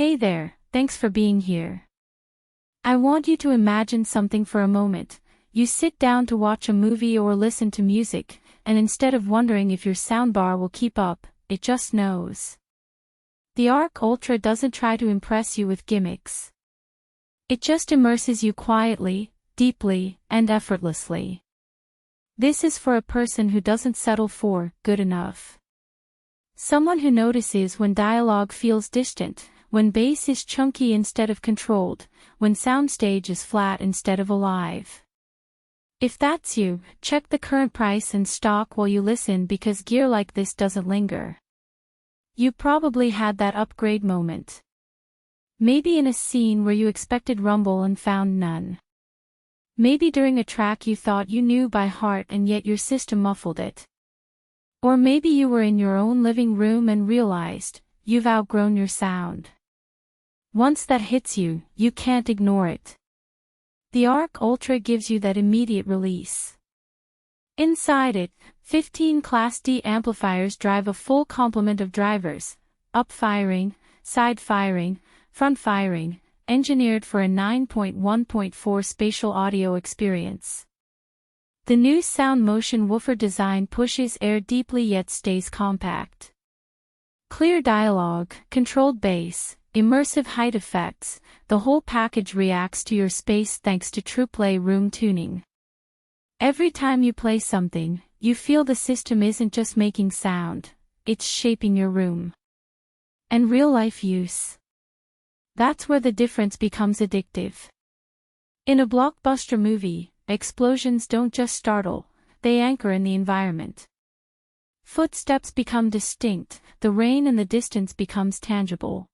Hey there, thanks for being here. I want you to imagine something for a moment. You sit down to watch a movie or listen to music, and instead of wondering if your soundbar will keep up, it just knows. The Arc Ultra doesn't try to impress you with gimmicks. It just immerses you quietly, deeply, and effortlessly. This is for a person who doesn't settle for good enough. Someone who notices when dialogue feels distant, when bass is chunky instead of controlled, when soundstage is flat instead of alive. If that's you, check the current price and stock while you listen, because gear like this doesn't linger. You probably had that upgrade moment. Maybe in a scene where you expected rumble and found none. Maybe during a track you thought you knew by heart and yet your system muffled it. Or maybe you were in your own living room and realized you've outgrown your sound. Once that hits you, you can't ignore it. The Arc Ultra gives you that immediate release. Inside it, 15 Class D amplifiers drive a full complement of drivers, up-firing, side-firing, front-firing, engineered for a 9.1.4 spatial audio experience. The new Sound Motion woofer design pushes air deeply yet stays compact. Clear dialogue, controlled bass, immersive height effects, the whole package reacts to your space thanks to Trueplay room tuning. Every time you play something, you feel the system isn't just making sound, it's shaping your room. And real-life use. That's where the difference becomes addictive. In a blockbuster movie, explosions don't just startle, they anchor in the environment. Footsteps become distinct, the rain in the distance becomes tangible.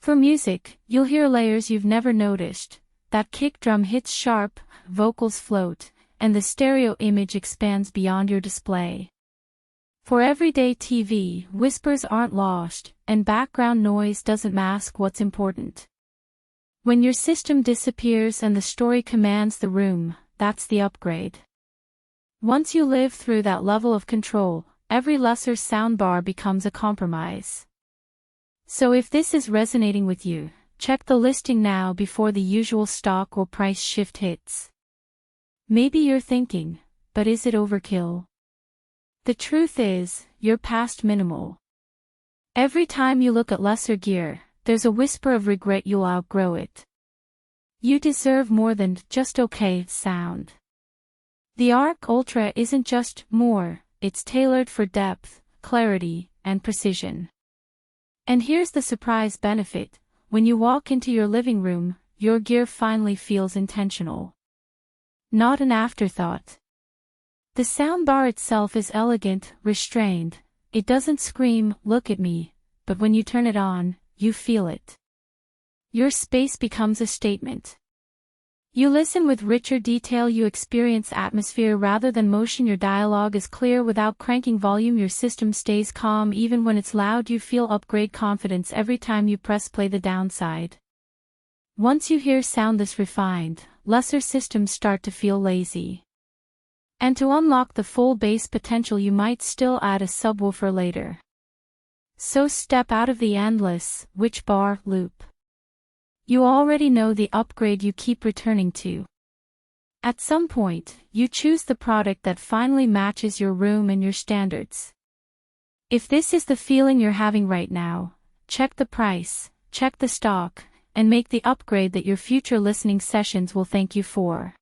For music, you'll hear layers you've never noticed, that kick drum hits sharp, vocals float, and the stereo image expands beyond your display. For everyday TV, whispers aren't lost, and background noise doesn't mask what's important. When your system disappears and the story commands the room, that's the upgrade. Once you live through that level of control, every lesser soundbar becomes a compromise. So if this is resonating with you, check the listing now before the usual stock or price shift hits. Maybe you're thinking, but is it overkill? The truth is, you're past minimal. Every time you look at lesser gear, there's a whisper of regret you'll outgrow it. You deserve more than just okay sound. The Arc Ultra isn't just more, it's tailored for depth, clarity, and precision. And here's the surprise benefit: when you walk into your living room, your gear finally feels intentional. Not an afterthought. The soundbar itself is elegant, restrained. It doesn't scream, "Look at me," but when you turn it on, you feel it. Your space becomes a statement. You listen with richer detail, you experience atmosphere rather than motion, your dialogue is clear without cranking volume, your system stays calm even when it's loud, you feel upgrade confidence every time you press play. The downside: once you hear sound this refined, lesser systems start to feel lazy. And to unlock the full bass potential you might still add a subwoofer later. So step out of the endless which bar loop. You already know the upgrade you keep returning to. At some point, you choose the product that finally matches your room and your standards. If this is the feeling you're having right now, check the price, check the stock, and make the upgrade that your future listening sessions will thank you for.